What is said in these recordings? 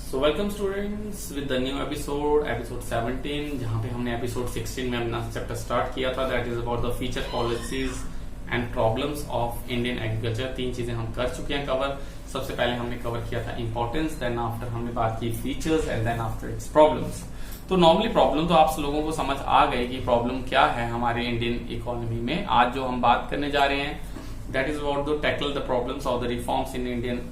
So welcome students with the new episode 17, जहां पे हमने एपिसोड 16 में अपना चैप्टर स्टार्ट किया था। That is about the feature policies and problems of Indian agriculture. 3 चीजें हम कर चुके हैं कवर। सबसे पहले हमने कवर किया था इंपॉर्टेंस, देन आफ्टर हमने बात की features and then after its problems. तो नॉर्मली प्रॉब्लम तो आप लोगों को समझ आ गई कि प्रॉब्लम क्या है हमारे इंडियन इकोनॉमी में। आज जो हम बात करने जा रहे हैं that is about the tackle the problems of the reforms in Indian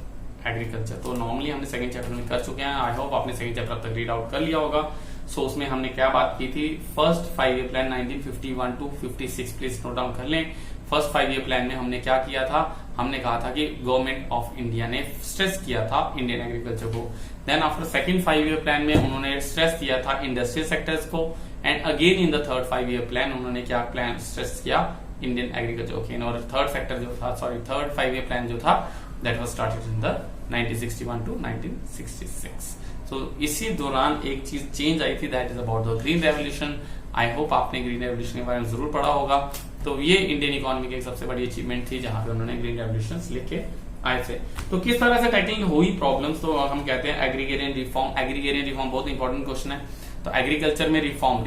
agriculture. तो नॉर्मली हमने सेकंड चैप्टर में कर चुके हैं। आई होप आपने सेकंड चैप्टर तक रीड आउट कर लिया होगा। सो उसमें हमने क्या बात की थी, first 5 year plan 1951 to 56, please note down कर लें। फर्स्ट 5 ईयर प्लान में हमने क्या किया था, हमने कहा था कि गवर्नमेंट ऑफ इंडिया ने स्ट्रेस किया था इंडियन एग्रीकल्चर को। Then after second 5 year plan में उन्होंने स्ट्रेस दिया था इंडस्ट्रियल सेक्टर्स को, and again in the third 5 year plan उन्होंने क्या प्लान स्ट्रेस किया, इंडियन एग्रीकल्चर। ओके, और थर्ड सेक्टर जो था, सॉरी थर्ड 5 ईयर प्लान जो था that was started in the 1961 to 1966। तो इसी दौरान एक चीज चेंज आई थी, that is about the green revolution. I hope आपने ग्रीन रेवोल्यूशन के बारे में जरूर पढ़ा होगा। तो ये इंडियन इकोनॉमी की एक सबसे बड़ी अचीवमेंट थी जहां पे उन्होंने ग्रीन रेवोल्यूशन लिख के आए थे। तो किस तरह से टैकल हुई प्रॉब्लम्स, तो हम कहते हैं एग्रीगेरियन रिफॉर्म। एग्रीगेरियन रिफॉर्म बहुत इंपॉर्टेंट क्वेश्चन है। तो एग्रीकल्चर में रिफॉर्म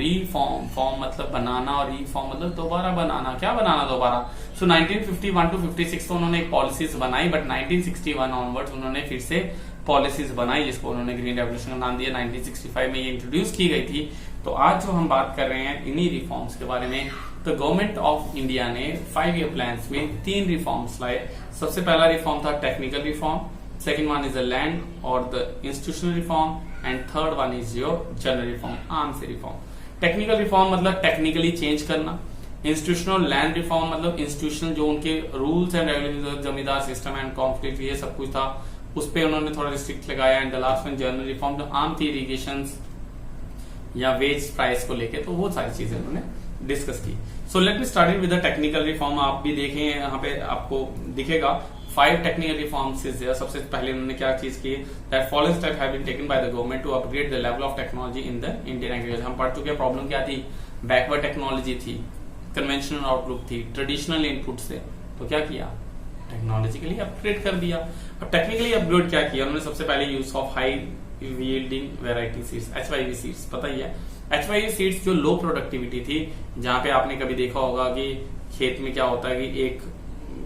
फॉर्म मतलब बनाना, और रिफॉर्म मतलब दोबारा बनाना। क्या बनाना दोबारा? सो 1951 टू 56 तो उन्होंने एक पॉलिसीज बनाई, बट 1961 ऑनवर्ड्स उन्होंने फिर से पॉलिसीज बनाई जिसको उन्होंने ग्रीन रेवोल्यूशन का नाम दिया। 1965 में ये इंट्रोड्यूस की गई थी। तो आज जो हम बात कर रहे हैं इन्हीं रिफॉर्म्स के बारे में। तो गवर्नमेंट ऑफ इंडिया ने 5 ईयर प्लान में 3 रिफॉर्म्स लाए। सबसे पहला रिफॉर्म था technical reform, second one is the land और the institutional reform, and third one is your general reform, आर्म से रिफॉर्म। टेक्निकल रिफॉर्म मतलब टेक्निकली चेंज करना। इंस्टीट्यूशनल लैंड रिफॉर्म मतलब इंस्टीट्यूशनल जो उनके rules and regulations, zamindar system and conflict, ये सब कुछ था, उस पर उन्होंने थोड़ा रिस्ट्रिक्ट लगाया। And the last one general reform जो आम थी इरिगेशन या वेज प्राइस को लेके, तो वो सारी चीजें उन्होंने डिस्कस की। So let me start with the technical reform. आप भी देखें यहाँ पे आपको दिखेगा 5 टेक्निकल रिफॉर्म्स इज देयर। सबसे पहले उन्होंने क्या चीज की, that following step have been taken by the government to upgrade the level of technology in the Indian agriculture. हम पढ़ चुके हैं प्रॉब्लम क्या थी, बैकवर्ड टेक्नोलॉजी थी, कन्वेंशनल आउटलुक थी, ट्रेडिशनल इनपुट से। तो क्या किया, टेक्नोलॉजिकली अपग्रेड कर दिया। अब टेक्निकली अपग्रेड क्या किया उन्होंने, सबसे पहले use of high yielding variety seeds, HYV seeds, पता ही है HYV सीड्स जो लो प्रोडक्टिविटी थी, जहां पे आपने कभी देखा होगा कि खेत में क्या होता है कि एक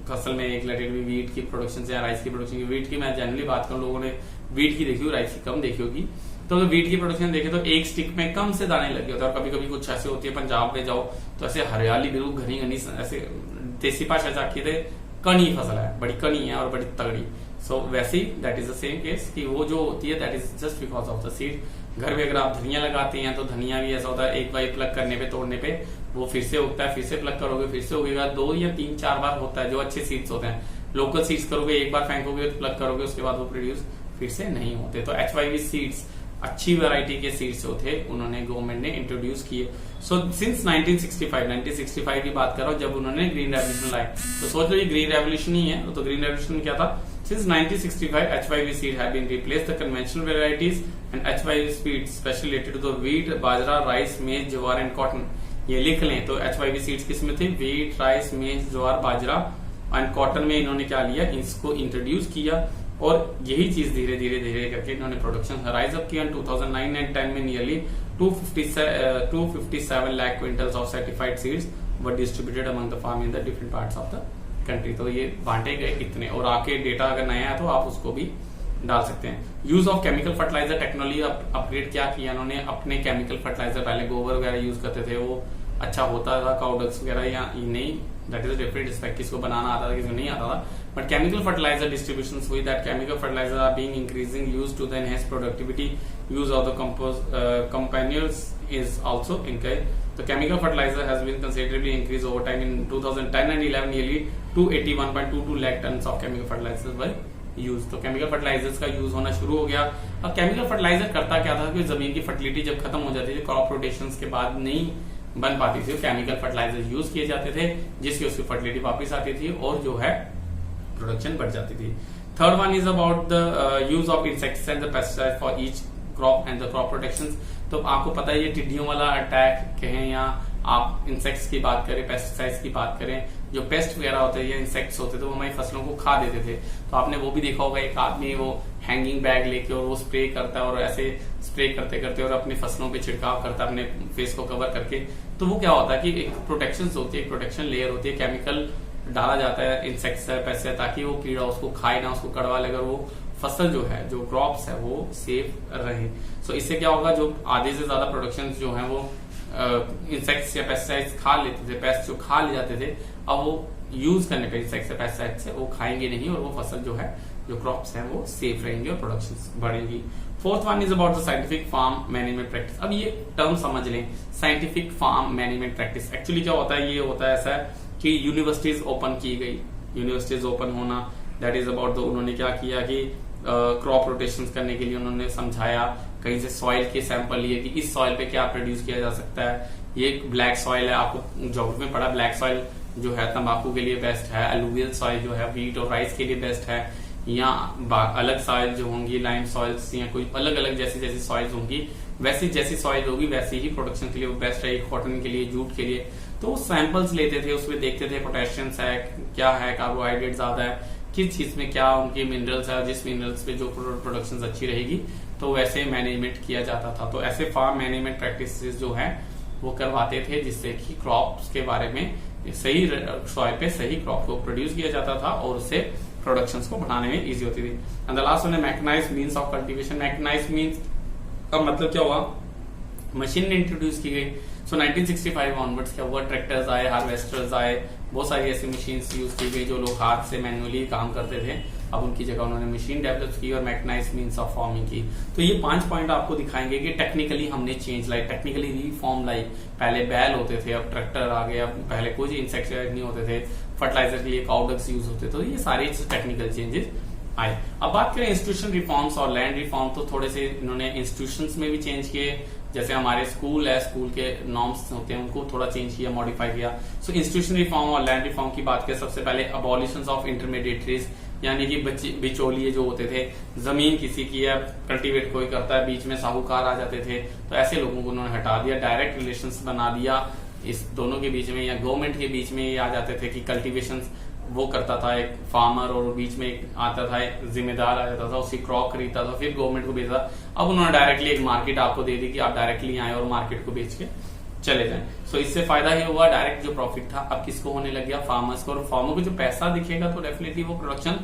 फसल में एक रिलेटेड वीट की प्रोडक्शन से या राइस की प्रोडक्शन की, वीट की मैं जनरली बात करूं, लोगों ने वीट की देखी होगी, राइस की कम देखी होगी। तो वीट की प्रोडक्शन देखे तो एक स्टिक में कम से दाने लगे होते हैं, और कभी कभी कुछ ऐसे होती है, पंजाब में जाओ तो ऐसे हरियाली बिल्कुल घनी घनी, ऐसे देसी भाषा चाखी थे, कनी फसल है, बड़ी कनी है और बड़ी तगड़ी। सो वैसे ही that is the same case कि वो जो होती है that is just because of the seed. घर में अगर आप धनिया लगाते हैं तो धनिया भी ऐसा होता है, एक बार प्लग करने पे, तोड़ने पे वो फिर से उगता है, फिर से प्लग करोगे फिर से उगेगा, 2 या 3 4 बार होता है जो अच्छे सीड्स होते हैं। लोकल सीड्स करोगे, एक बार फेंकोगे तो प्लग करोगे, उसके बाद वो प्रोड्यूस फिर से नहीं होते। तो HYV सीड्स अच्छी वैरायटी के सीड्स जो थे उन्होंने गवर्नमेंट ने इंट्रोड्यूस किए। सो सिंस 1965 की बात कर रहा हूं जब उन्होंने ग्रीन रेवोल्यूशन लाई। तो सोच लो ये ग्रीन रेवोल्यूशन ही है। तो ग्रीन रेवोल्यूशन क्या था, since 1965 HYV seed have been replaced the conventional varieties and HYV seeds specially related to the wheat, bajra, rice, मेज, ज्वार एंड कॉटन। ये लिख लें। तो HYV सीड्स किसमें थे, व्हीट, राइस, मेज, ज्वार, बाजरा एंड कॉटन में इन्होंने क्या लिया, इसको इंट्रोड्यूस किया, और यही चीज धीरे धीरे करके इन्होंने प्रोडक्शन राइज अप किया। 2009 एंड 10 में nearly 257 lakh quintals of certified seeds were distributed among the farm in the different parts of the country. तो ये बांटे गए इतने, और आके डेटा अगर नया है तो आप उसको भी डाल सकते हैं। Use of chemical fertilizer technology upgrade क्या किया उन्होंने, अपने केमिकल फर्टिलाइजर, पहले गोबर वगैरह यूज करते थे, वो अच्छा होता था, काउडक्स वगैरह, या नहीं, दैट इज डिफरेंट रिस्पेक्ट, किसको बनाना आता था किसको नहीं आता था। बट केमिकल फर्टिलाइजर डिस्ट्रीब्यूशन हुई, that chemical fertilizer are being increasing use to the enhance productivity, use of the companions is also encouraged. The chemical fertilizer has been considerably increased over time. In 2010 and 11, nearly 281.22 lakh tons of chemical fertilizers were used. तो chemical fertilizers का use होना शुरू हो गया। अब chemical fertilizer करता क्या था कि जमीन की फर्टिलिटी जब खत्म हो जाती थी, क्रॉप रोटेशंस के बाद नहीं बन पाती थी, केमिकल फर्टिलाइजर यूज किए जाते थे, जिसकी उसकी फर्टिलिटी वापस आती थी और जो है प्रोडक्शन बढ़ जाती थी। Third one is about the use of insecticide and pesticide for each crop and the crop protection. तो आपको पता है ये टिड्डियों वाला अटैक कहें या आप इंसेक्ट्स की बात करें, पेस्टिसाइड्स की बात करें, जो पेस्ट वगैरह होते हैं या इंसेक्ट्स होते थे वो हमारी फसलों को खा देते थे। तो आपने वो भी देखा होगा, एक आदमी वो हैंगिंग बैग लेके और वो स्प्रे करता है और ऐसे स्प्रे करते करते और अपनी फसलों पे छिड़काव करता है अपने फेस को कवर करके। तो वो क्या होता है कि एक प्रोटेक्शन होती है, एक प्रोटेक्शन लेयर होती है, केमिकल डाला जाता है इंसेक्टिसाइड पैसे ताकि वो कीड़ा उसको खाए ना, उसको कड़वा लेकर वो फसल जो है, जो क्रॉप्स है वो सेफ रहे। सो इससे क्या होगा, जो आधे से ज्यादा प्रोडक्शन जो है वो इंसेक्ट्स या पेस्टिसाइड्स खा लेते थे, पेस्ट जो खा ले जाते थे, अब वो यूज करने पे इंसेक्ट्स या पेस्टिसाइड से वो खाएंगे नहीं और वो फसल जो है, जो क्रॉप्स है वो सेफ रहेंगे और प्रोडक्शन बढ़ेगी। Fourth one is about the scientific farm management practice. अब ये टर्म समझ लें, scientific farm management practice. Actually क्या होता है, ये होता है ऐसा कि यूनिवर्सिटीज ओपन की गई, यूनिवर्सिटीज ओपन होना, दैट इज अबाउट द, उन्होंने क्या किया कि क्रॉप रोटेशन करने के लिए उन्होंने समझाया, कहीं से सॉइल के सैंपल लिए कि इस सॉइल पे क्या प्रोड्यूस किया जा सकता है। ये ब्लैक सॉइल है, आपको ज्योग्राफी में पढ़ा, ब्लैक सॉइल जो है तंबाकू के लिए बेस्ट है, अलुवियल सॉइल जो है व्हीट और राइस के लिए बेस्ट है, या अलग सॉइल जो होंगी लाइम सॉइल्स या कोई अलग अलग जैसी जैसी सॉइल्स होंगी, वैसी जैसी सॉइल होगी वैसी ही प्रोडक्शन के लिए वो बेस्ट है, कॉटन के लिए, जूट के लिए। तो सैंपल्स लेते थे, उसमें देखते थे पोटेशियम है क्या है, कार्बोहाइड्रेट ज्यादा है, किस चीज में क्या उनके मिनरल्स है, जिस मिनरल्स पे जो प्रोडक्शन अच्छी रहेगी तो वैसे मैनेजमेंट किया जाता था। तो ऐसे फार्म मैनेजमेंट प्रैक्टिसेस जो है वो करवाते थे जिससे कि क्रॉप्स के बारे में सही सॉइल पे सही क्रॉप को प्रोड्यूस किया जाता था और उससे प्रोडक्शंस को बढ़ाने में इजी होती थी। एंड द लास्ट वन है mechanised means of cultivation. Mechanised means का मतलब क्या हुआ, मशीन इंट्रोड्यूस की गई। सो 1965 ऑनवर्ड्स क्या हुआ, ट्रैक्टर्स आए, हार्वेस्टर्स आए, बहुत सारी ऐसी मशीन्स यूज की गई जो लोग हाथ से मैन्युअली काम करते थे, अब उनकी जगह उन्होंने मशीन डेवलप की और मैकेनाइज्ड मींस ऑफ फार्मिंग की। तो ये 5 पॉइंट आपको दिखाएंगे कि टेक्निकली हमने चेंज लाई, टेक्निकली रिफॉर्म लाई। पहले बैल होते थे, अब ट्रैक्टर आ गए, अब पहले कोई इंसेक्टिसाइड नहीं होते थे, फर्टिलाइजर के लिए काउडक्स यूज होते थे। तो ये सारे टेक्निकल चेंजेस आए। अब बात करें इंस्टीट्यूशन रिफॉर्म्स और लैंड रिफॉर्म, तो थोड़े से इन्होंने इंस्टीट्यूशंस में भी चेंज किए, जैसे हमारे स्कूल है, स्कूल के नॉर्म्स होते हैं उनको थोड़ा चेंज किया, मॉडिफाई किया। सो इंस्टीट्यूशन रिफॉर्म और लैंड रिफॉर्म की बात करें, सबसे पहले अबॉलिशन ऑफ इंटरमीडिएटरीज, यानी कि बिचौलिए जो होते थे, जमीन किसी की है, कल्टीवेट कोई करता है, बीच में साहूकार आ जाते थे, तो ऐसे लोगों को उन्होंने हटा दिया, डायरेक्ट रिलेशंस बना दिया इस दोनों के बीच में, या गवर्नमेंट के बीच में ये आ जाते थे कि कल्टीवेशन वो करता था एक फार्मर और बीच में एक आता था, एक जिम्मेदार आ जाता था, उसकी क्रॉप खरीदता था, फिर गवर्नमेंट को बेचता। अब उन्होंने डायरेक्टली एक मार्केट आपको दे दी कि आप डायरेक्टली आए और मार्केट को बेच के चले जाएं। सो इससे फायदा ही हुआ, डायरेक्ट जो प्रॉफिट था अब किसको होने लग गया, फार्मर्स को, और फार्मर को जो पैसा दिखेगा तो डेफिनेटली वो प्रोडक्शन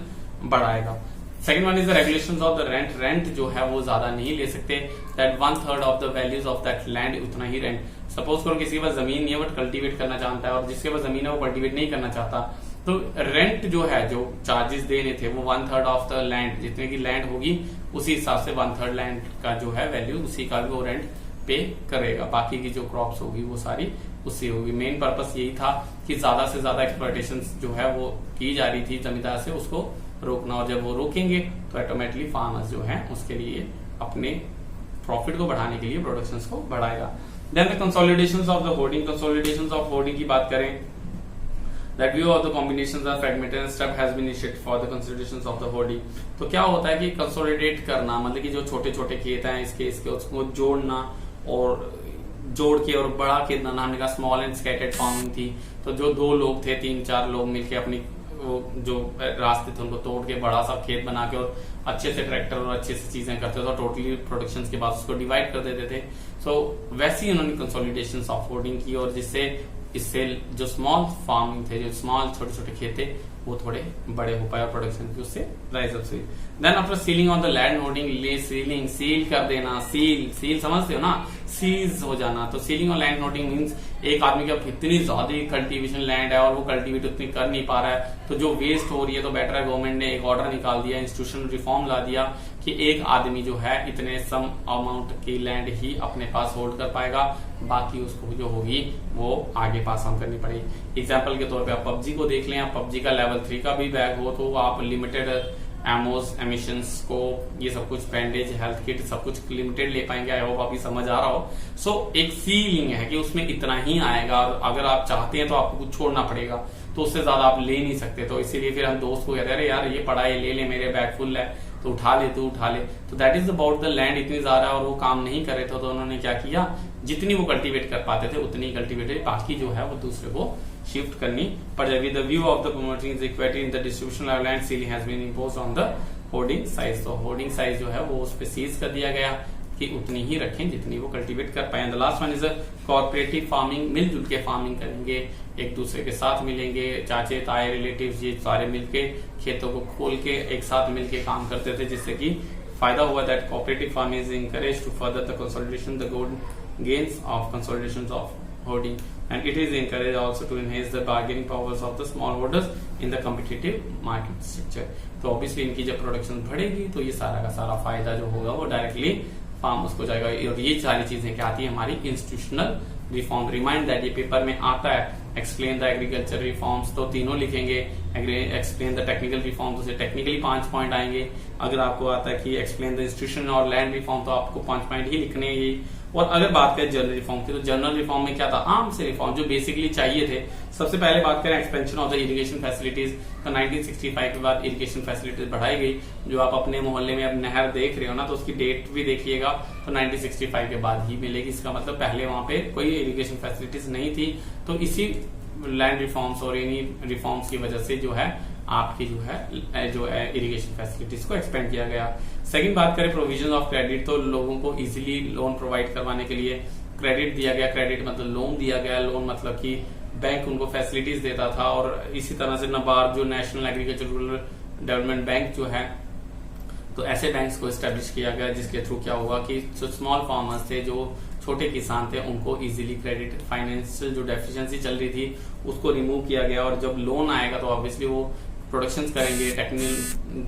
बढ़ाएगा। Second one is the regulations of the rent. Rent जो है वो ज्यादा नहीं ले सकते, that 1/3 of the values of that land, उतना ही रेंट। सपोज करो किसी के पास जमीन नहीं है बट कल्टीवेट करना चाहता है, और जिसके पास जमीन है वो कल्टीवेट नहीं करना चाहता, तो रेंट जो है, जो चार्जेस देने थे वो 1/3 ऑफ द लैंड, जितने की लैंड होगी उसी हिसाब से 1/3 लैंड का जो है वैल्यू, उसी का भी वो रेंट पे करेगा। बाकी की जो क्रॉप्स होगी वो सारी उससे होगी। मेन पर्पस यही था कि ज्यादा से ज्यादा एक्सप्लॉयटेशन जो है वो की जा रही थी जमींदार से, उसको रोकना, और जब वो रोकेंगे तो ऑटोमेटिकली फार्मर्स जो है उसके लिए अपने प्रॉफिट को बढ़ाने के लिए प्रोडक्शंस को बढ़ाएगा। Then the consolidations of the holding. Consolidations of holding की बात करें, that view of the combinations are fragmented and step has been initiated for the considerations of the hoarding। तो क्या होता है कि कंसोलिडेट करना, मतलब कि जो छोटे छोटे खेत हैं इसके उसको जोड़ना और जोड़ के और बड़ा खेत बनाना, हमने कहा स्मॉल एंड स्कैटर्ड फार्मिंग थी। तो जो 2 लोग थे, 3-4 लोग मिलके अपनी वो जो रास्ते थे उनको तोड़ के बड़ा सा खेत बना के और अच्छे से ट्रैक्टर और अच्छे से चीजें करते थे, टोटली प्रोडक्शन के बाद उसको डिवाइड कर देते थे। सो वैसे उन्होंने कंसोलिडेशन ऑफ होर्डिंग की, और इससे जो स्मॉल फार्मिंग थे, जो स्मॉल छोटे छोटे खेत थे, वो थोड़े बड़े हो पाए और प्रोडक्शन की उससे राइज अप हुई। Then after ceiling on the land hoarding, ceiling seal कर देना, सील समझते हो ना, सीज हो जाना। तो सीलिंग और लैंड होर्डिंग मींस एक आदमी के अब इतनी ज्यादा कल्टीवेशन लैंड है और वो कल्टीवेट उतनी कर नहीं पा रहा है, तो जो वेस्ट हो रही है, तो बेटर है गवर्नमेंट ने एक ऑर्डर निकाल दिया, इंस्टीट्यूशन रिफॉर्म ला दिया कि एक आदमी जो है इतने सम अमाउंट की लैंड ही अपने पास होल्ड कर पाएगा, बाकी उसको जो होगी वो आगे पास ऑन करनी पड़ेगी। एग्जाम्पल के तौर पे आप पबजी को देख लें, आप पबजी का लेवल 3 का भी बैग हो तो आप लिमिटेड एमोस, एमिशंस को, ये सब कुछ, बैंडेज, हेल्थ किट, सब कुछ लिमिटेड ले पाएंगे। आई होप अभी समझ आ रहा हो। सो एक सीलिंग है कि उसमें इतना ही आएगा, और अगर आप चाहते हैं तो आपको कुछ छोड़ना पड़ेगा, तो उससे ज्यादा आप ले नहीं सकते। तो इसीलिए फिर हम दोस्त को कहते हैं, अरे यार ये पड़ा है, ले ले, मेरे बैग फुल है, तो उठा ले, तू उठा ले। तो that is about the land इतनी ज्यादा और वो काम नहीं कर रहे थे, तो उन्होंने क्या किया, जितनी वो कल्टीवेट कर पाते थे उतनी कल्टीवेट, बाकी जो है वो दूसरे को शिफ्ट करनी पड़ जाएगी। The view of the promoting equity in the distribution of land ceiling has been imposed on the hoarding size. तो होर्डिंग साइज जो है वो उस पर सीज कर दिया गया कि उतनी ही रखें जितनी वो कल्टीवेट कर पाए। The last one is corporative farming, मिलजुल के फार्मिंग करेंगे, एक दूसरे के साथ मिलेंगे, चाचे ताए रिलेटिव्स ये सारे मिलके खेतों को खोल के एक साथ मिलके काम करते थे, जिससे कि फायदा हुआ। That cooperative farming is encourage to further the consolidation the gains of consolidation of hoarding, and it is encouraged also to enhance the bargaining powers of the smallholders in the competitive market structure। तो obviously इनकी जब production बढ़ेगी तो ये सारा का सारा फायदा जो होगा वो डायरेक्टली फार्मर्स को जाएगा। और ये सारी चीजें क्या आती है हमारी इंस्टीट्यूशनल रिफॉर्म। रिमाइंड दैट ये पेपर में आता है एक्सप्लेन द एग्रीकल्चर रिफॉर्म्स, तो तीनों लिखेंगे। एक्सप्लेन द टेक्निकल रिफॉर्म तो टेक्निकली 5 पॉइंट आएंगे। अगर आपको आता है कि एक्सप्लेन द इंस्टीट्यूशन और लैंड रिफॉर्म तो आपको 5 पॉइंट ही लिखने हैं। और अगर बात करें जनरल रिफॉर्म की, तो जनरल रिफॉर्म में क्या था, आम से रिफॉर्म जो बेसिकली चाहिए थे। सबसे पहले बात करें expansion of the irrigation facilities, तो 1965 के बाद इरिगेशन फैसिलिटीज बढ़ाई गई। जो आप अपने मोहल्ले में अब नहर देख रहे हो ना, तो उसकी डेट भी देखिएगा तो 1965 के बाद ही मिलेगी। इसका मतलब पहले वहां पे कोई इरिगेशन फैसिलिटीज नहीं थी। तो इसी लैंड रिफॉर्म्स और इन्हीं रिफॉर्म्स की वजह से जो है आपकी जो है इरिगेशन फैसिलिटीज को एक्सपेंड किया गया। सेकंड बात करें प्रोविजन ऑफ क्रेडिट, तो लोगों को इजीली लोन प्रोवाइड करवाने के लिए क्रेडिट दिया गया। क्रेडिट मतलब लोन दिया गया, लोन मतलब कि बैंक उनको फैसिलिटीज देता था। और इसी तरह से नाबार्ड जो national agriculture rural development bank जो है, तो ऐसे बैंक्स को एस्टेब्लिश किया गया जिसके थ्रू क्या हुआ कि जो स्मॉल फार्मर्स थे, जो छोटे किसान थे, उनको इजीली क्रेडिट फाइनेंशियल जो डेफिशिएंसी चल रही थी उसको रिमूव किया गया। और जब लोन आएगा तो ऑब्वियसली वो प्रोडक्शंस करेंगे,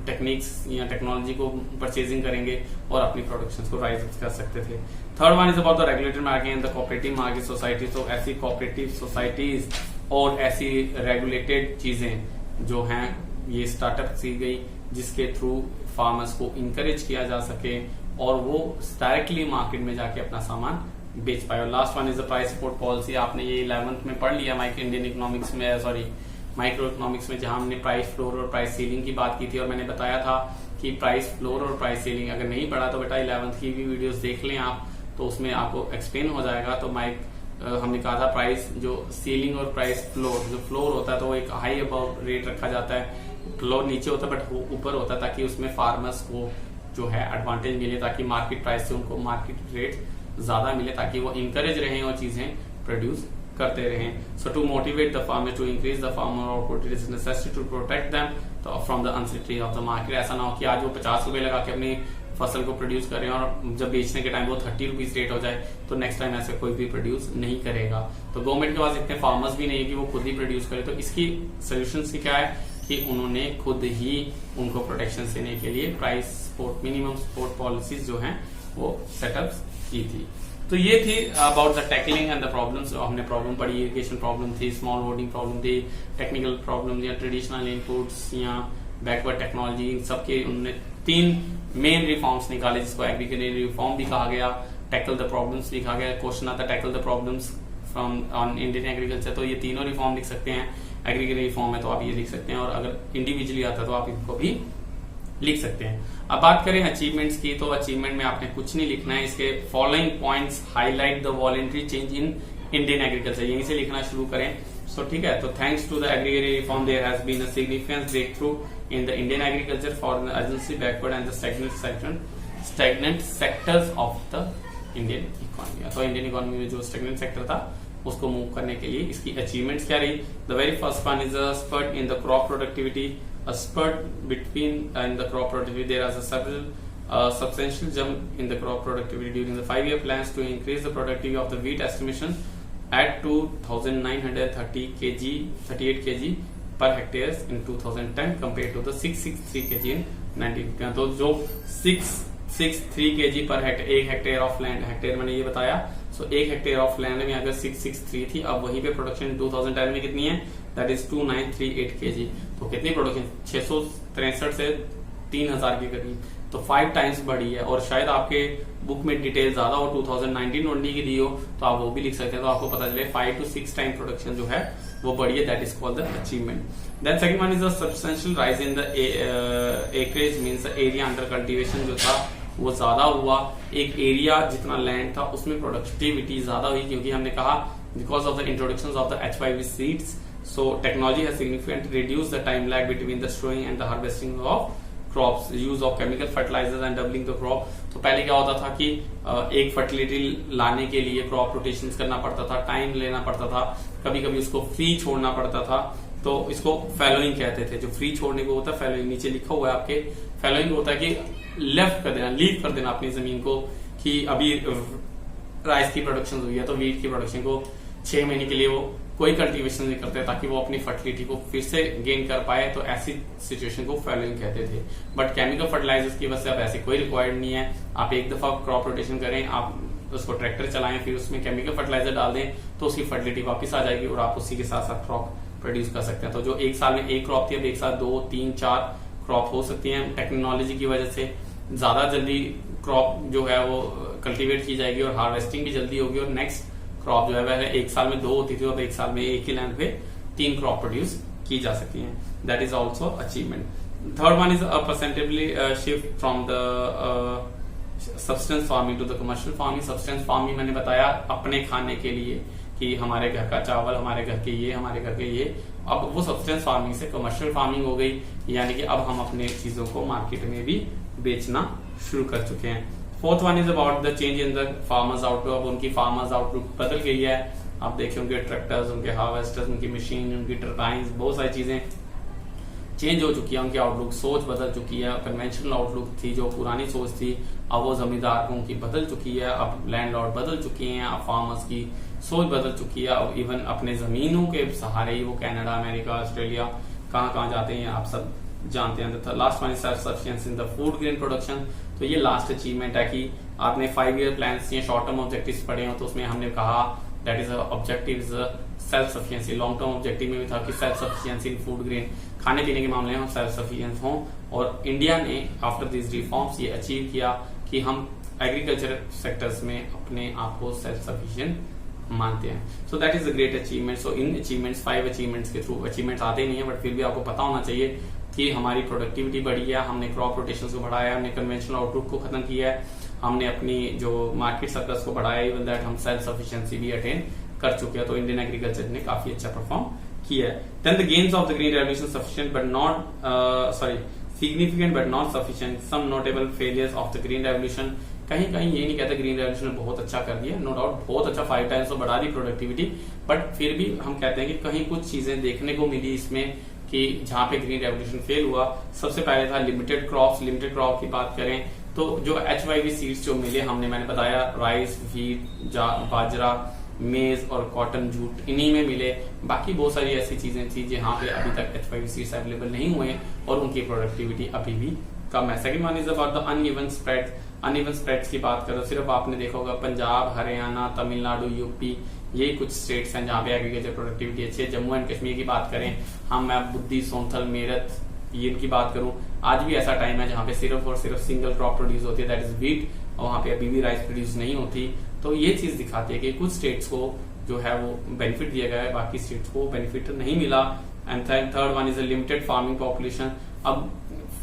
टेक्निक्स या टेक्नोलॉजी को परचेजिंग करेंगे और अपनी प्रोडक्शंस को राइज कर सकते थे। Third one is about the regulated market and the cooperative market society. तो ऐसी कोऑपरेटिव सोसाइटीज और ऐसी रेगुलेटेड चीजें जो हैं ये स्टार्टअप की गई, जिसके थ्रू फार्मर्स को इंकरेज किया जा सके और वो डायरेक्टली मार्केट में जाके अपना सामान बेच पाए। और last one is the price support policy. आपने ये 11th में पढ़ लिया माइक्रो इकोनॉमिक्स में, जहां हमने प्राइस फ्लोर और प्राइस सीलिंग की बात की थी। और मैंने बताया था कि प्राइस फ्लोर और प्राइस सीलिंग अगर नहीं पढ़ा तो बेटा 11th की भी वीडियोस देख लें आप, तो उसमें आपको एक्सप्लेन हो जाएगा। तो हमने कहा था प्राइस जो सीलिंग और प्राइस फ्लोर, जो फ्लोर होता है तो वो एक हाई अबाउट रेट रखा जाता है, फ्लोर नीचे होता है बट ऊपर होता है, ताकि उसमें फार्मर्स को जो है एडवांटेज मिले, ताकि मार्केट प्राइस से उनको मार्केट रेट ज्यादा मिले, ताकि वो इंकरेज रहें और चीजें प्रोड्यूस करते रहें। So to motivate the farmer to increase the farmer output, it is necessary to protect them from the uncertainty of the market. ऐसा ना हो कि आज वो 50 रुपए लगा के अपनी फसल को प्रोड्यूस कर रहे हैं और जब बेचने के टाइम वो 30 रुपीज रेट हो जाए, तो नेक्स्ट टाइम ऐसे कोई भी प्रोड्यूस नहीं करेगा। तो गवर्नमेंट के पास इतने फार्मर्स भी नहीं है कि वो खुद ही प्रोड्यूस करे। तो इसकी सोल्यूशन क्या है कि उन्होंने खुद ही उनको प्रोटेक्शन देने के लिए price support, minimum support policies जो हैं वो सेटअप की थी। तो ये थी about the tackling and the problems. हमने प्रॉब्लम पढ़ी, इरिगेशन प्रॉब्लम थी, स्मॉल होल्डिंग प्रॉब्लम थी, टेक्निकल प्रॉब्लम या ट्रेडिशनल इनपुट्स या बैकवर्ड टेक्नोलॉजी, सबके उन्होंने 3 मेन रिफॉर्म्स निकाले, जिसको एग्रीकल्चर रिफॉर्म भी कहा गया, टैकल द प्रॉब्लम्स लिखा गया। क्वेश्चन आता tackle the problems from on Indian agriculture, तो ये तीनों रिफॉर्म लिख सकते हैं। एग्रीकल्चर रिफॉर्म है तो आप ये लिख सकते हैं, और अगर इंडिविजुअली आता है तो आप इनको भी लिख सकते हैं। अब बात करें अचीवमेंट्स की, तो अचीवमेंट में आपने कुछ नहीं लिखना है। इसके following points highlight the voluntary change in Indian agriculture, यहीं से लिखना शुरू करें। सो ठीक है, तो thanks to the agriculture reform there has been a significant breakthrough in the Indian agriculture for the urgency backward and the stagnant sectors of the Indian economy. तो Indian economy में जो stagnant sector था उसको move करने के लिए इसकी achievements क्या रही। The very first one is a spurt in the crop productivity, a spurt between in the crop productivity. There is a substantial jump in the crop productivity during the 5-year plans to increase the productivity of the wheat estimation at 2,930 kg, 38 kg per hectare in 2010 compared to the 663 kg in 1950. तो जो 663 kg per hectare, 1 hectare of land, hectare मैंने ये बताया, सो 1 hectare of land में अगर 663 थी, अब वहीं पे प्रोडक्शन 2010 में कितनी है, दैट इज 2938 kg। तो कितनी प्रोडक्शन 663 से 3000 के करीब, तो 5 टाइम्स बढ़ी है। और शायद आपके बुक में डिटेल ज्यादा हो, 2019-20 की दी हो, तो आप वो भी लिख सकते हैं, तो आपको पता चले 5 to 6 टाइम प्रोडक्शन जो है वो बढ़ी है। That is called the achievement. Then second one is the substantial rise in the acreage, means area under cultivation जो था वो ज्यादा हुआ। एक एरिया जितना लैंड था उसमें प्रोडक्टिविटी ज्यादा हुई, क्योंकि हमने कहा because of the introduction of the H5V seeds So technology has significantly reduced the time lag between the sowing and the harvesting of crops. Use of chemical fertilizers and doubling the crop. तो पहले क्या होता था कि एक fertility लाने के लिए क्रॉप रोटेशंस करना पड़ता था, टाइम लेना पड़ता था, कभी कभी उसको फ्री छोड़ना पड़ता था, तो इसको फैलोइंग कहते थे। जो फ्री छोड़ने को होता है फैलोइंग, नीचे लिखा हुआ है आपके, फैलोइंग होता है कि लेफ्ट कर देना, लीव कर देना अपनी जमीन को, कि अभी राइस की प्रोडक्शन हुई है तो वीट की प्रोडक्शन को 6 महीने के लिए वो कोई कल्टीवेशन नहीं करते ताकि वो अपनी फर्टिलिटी को फिर से गेन कर पाए, तो ऐसी सिचुएशन को फैलोइंग कहते थे। बट केमिकल फर्टिलाइजर्स की वजह से अब ऐसे कोई रिक्वायर्ड नहीं है। आप एक दफा क्रॉप रोटेशन करें, आप उसको ट्रैक्टर चलाएं, फिर उसमें केमिकल फर्टिलाइजर डाल दें तो उसकी फर्टिलिटी वापस आ जाएगी और आप उसी के साथ साथ क्रॉप प्रोड्यूस कर सकते हैं। तो जो एक साल में एक क्रॉप थी अब एक साथ 2, 3, 4 क्रॉप हो सकती है। टेक्नोलॉजी की वजह से ज्यादा जल्दी क्रॉप जो है वो कल्टीवेट की जाएगी और हार्वेस्टिंग भी जल्दी होगी, और नेक्स्ट क्रॉप जो है वह एक साल में 2 होती थी और एक साल में एक ही लैंड पे 3 क्रॉप प्रोड्यूस की जा सकती हैं। That is also achievement. Third one is perceptibly shift from the subsistence farming to the commercial farming. Subsistence farming मैंने बताया अपने खाने के लिए कि हमारे घर का चावल, हमारे घर के ये, हमारे घर के ये, अब वो सब्सटेंस फार्मिंग से कमर्शियल फार्मिंग हो गई, यानी कि अब हम अपने चीजों को मार्केट में भी बेचना शुरू कर चुके हैं। Fourth one is about the change in the farmers outlook. अब उनकी फार्मर्स आउटलुक बदल गई है। आप देखिए उनके ट्रैक्टर्स, उनके हार्वेस्टर्स, उनकी मशीन, उनकी टर्बाइंस, बहुत सारी चीजें चेंज हो चुकी है। उनकी आउटलुक, सोच बदल चुकी है। कन्वेंशनल आउटलुक थी जो पुरानी सोच थी, अब वो जमींदार उनकी बदल चुकी है। अब लैंडलॉर्ड बदल चुकी हैं, अब फार्मर्स की सोच बदल चुकी है। अब इवन अपने जमीनों के सहारे ही वो कनाडा, अमेरिका, ऑस्ट्रेलिया कहाँ जाते हैं आप सब जानते हैं। Last one is self sufficiency in the food grain production. तो ये लास्ट अचीवमेंट है कि आपने 5 ईयर प्लान्स या शॉर्ट टर्म ऑब्जेक्टिव्स पढ़े हो, तो उसमें हमने कहा that is objective is self sufficiency. Long term objective में भी था कि सेल्फ सफिशिएंसी इन फूड ग्रेन, खाने पीने के मामले में हम सेल्फ सफिशिएंट हों, और इंडिया ने आफ्टर दिस रिफॉर्म्स ये अचीव किया कि हम एग्रीकल्चर सेक्टर्स में अपने आप को सेल्फ सफिशिएंट मानते हैं। So that is a great achievement. So in achievements 5 achievements के थ्रू, अचीवमेंट्स आते नहीं है बट फिर भी आपको पता होना चाहिए कि हमारी प्रोडक्टिविटी बढ़ी है, हमने क्रॉप रोटेशन को बढ़ाया, हमने कन्वेंशनल आउटलुक को खत्म किया है, हमने अपनी जो मार्केट सर्कस को बढ़ाया, इवन दैट हम सेल्फ सफिशिएंसी भी अटेन कर चुके हैं। तो इंडियन एग्रीकल्चर ने काफी अच्छा परफॉर्म किया है। Then the gains of the green revolution sufficient but not significant but not sufficient. Some notable failures of the green revolution. कहीं कहीं ये नहीं कहते ग्रीन रेवोल्यूशन ने बहुत अच्छा कर दिया, नो डाउट बहुत अच्छा, 5 टाइम्स तो बढ़ा दी प्रोडक्टिविटी, बट फिर भी हम कहते हैं कि कहीं कुछ चीजें देखने को मिली इसमें कि जहां पे ग्रीन रेवोल्यूशन फेल हुआ। सबसे पहले था लिमिटेड क्रॉप्स। लिमिटेड क्रॉप की बात करें तो जो HYV सीड्स जो मिले हमने, मैंने बताया राइस, व्हीट, बाजरा, मेज और कॉटन, जूट, इन्हीं में मिले। बाकी बहुत सारी ऐसी चीजें थी जहां पे अभी तक HYV सीड्स अवेलेबल नहीं हुए और उनकी प्रोडक्टिविटी अभी भी कम है। Second one is about the uneven spread. Uneven spreads की बात करो, सिर्फ आपने देखा होगा पंजाब, हरियाणा, तमिलनाडु, यूपी, ये कुछ स्टेट्स हैं जहां पे एग्रीकल्चर प्रोडक्टिविटी अच्छी है। जम्मू एंड कश्मीर की बात करें हम, मैं बुद्धि, सोनथल, मेरठ, ये इनकी बात करूं, आज भी ऐसा टाइम है जहां पे सिर्फ और सिर्फ सिंगल क्रॉप प्रोड्यूस होती है, दैट इज व्हीट, और वहां पे अभी भी राइस प्रोड्यूस नहीं होती। तो ये चीज दिखाती है कि कुछ स्टेट्स को जो है वो बेनिफिट दिया गया है, बाकी स्टेट्स को बेनिफिट नहीं मिला। And third one is a limited farming population. अब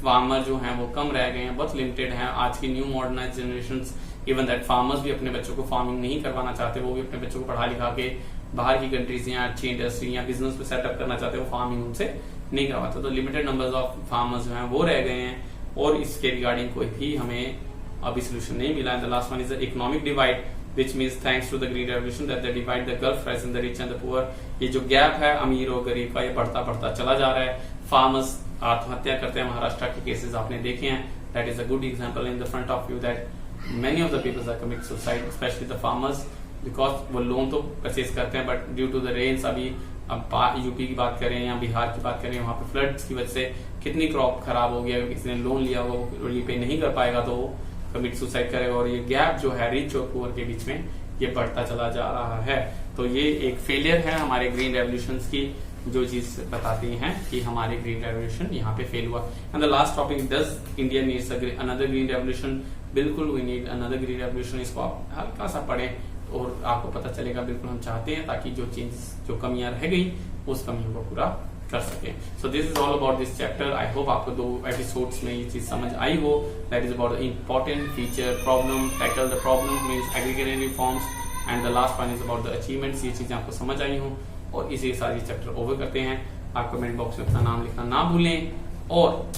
फार्मर जो हैं वो कम रह गए हैं, बहुत लिमिटेड हैं। आज की new modernise generation, even that farmers भी अपने बच्चों को फार्मिंग नहीं करवाना चाहते, वो भी अपने बच्चों को पढ़ा लिखा के बाहर की कंट्रीज या अच्छी इंडस्ट्री या बिजनेस पे सेटअप करना चाहते हैं, वो फार्मिंग उनसे नहीं करवाते। तो लिमिटेड नंबर्स ऑफ फार्मर्स जो हैं वो रह गए हैं, और इसके रिगार्डिंग कोई भी हमें अभी सोल्यूशन नहीं मिला। And the last one is the economic divide, which means thanks to the green revolution that they divide the gulf rise in the rich and the poor। ये जो गैप है अमीर और गरीब का, ये बढ़ता चला जा रहा है। फार्मर्स आत्महत्या करते हैं, महाराष्ट्र के केसेस आपने देखे हैं। That is a good example in the front of you that many of the peoples are commit suicide, specially the farmers, because वो लोन तो परचेज करते हैं but due to the rains, अभी अब यूपी की बात करें या बिहार की बात करें, वहां पे फ्लड्स की वजह से कितनी क्रॉप खराब हो गया, किसी ने लोन लिया होगा वो रीपे नहीं कर पाएगा तो वो कमिट सुसाइड करेगा, और ये गैप जो है रिच और पुअर के बीच में ये बढ़ता चला जा रहा है। तो ये एक फेलियर है हमारे ग्रीन रेवोल्यूशन की, जो चीज बताती हैं कि हमारे ग्रीन रेवोल्यूशन यहाँ पे फेल हुआ। And the last topic, does India needs another green revolution. बिल्कुल we need another green revolution. इसको आप हल्का सा पढ़ें और आपको पता चलेगा बिल्कुल हम चाहते हैं, ताकि जो चेंजेस, जो कमियां रह गई उस कमियों को पूरा कर सके। So this is all about this chapter. I hope आपको 2 एपिसोड्स में ये चीज समझ आई हो। That is about the important feature, problem, tackle the problem means aggregated reforms, and the last one is about the achievements. ये चीजें आपको समझ आई हो और इसी के साथ ये चैप्टर ओवर करते हैं। आप कमेंट बॉक्स में अपना नाम लिखना ना भूलें, और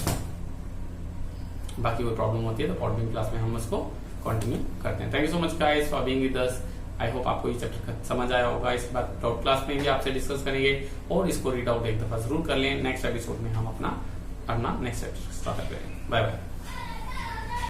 बाकी कोई प्रॉब्लम होती है तो पॉडकास्ट क्लास में हम उसको कंटिन्यू करते हैं। Thank you so much guys for being with us. I hope आपको ये चैप्टर समझ आया होगा। इसके बाद डाउट क्लास में भी आपसे डिस्कस करेंगे, और इसको रीड आउट एक दफा जरूर कर लें। नेक्स्ट एपिसोड में हम अपना नेक्स्ट चैप्टर स्टार्ट करेंगे। Bye bye.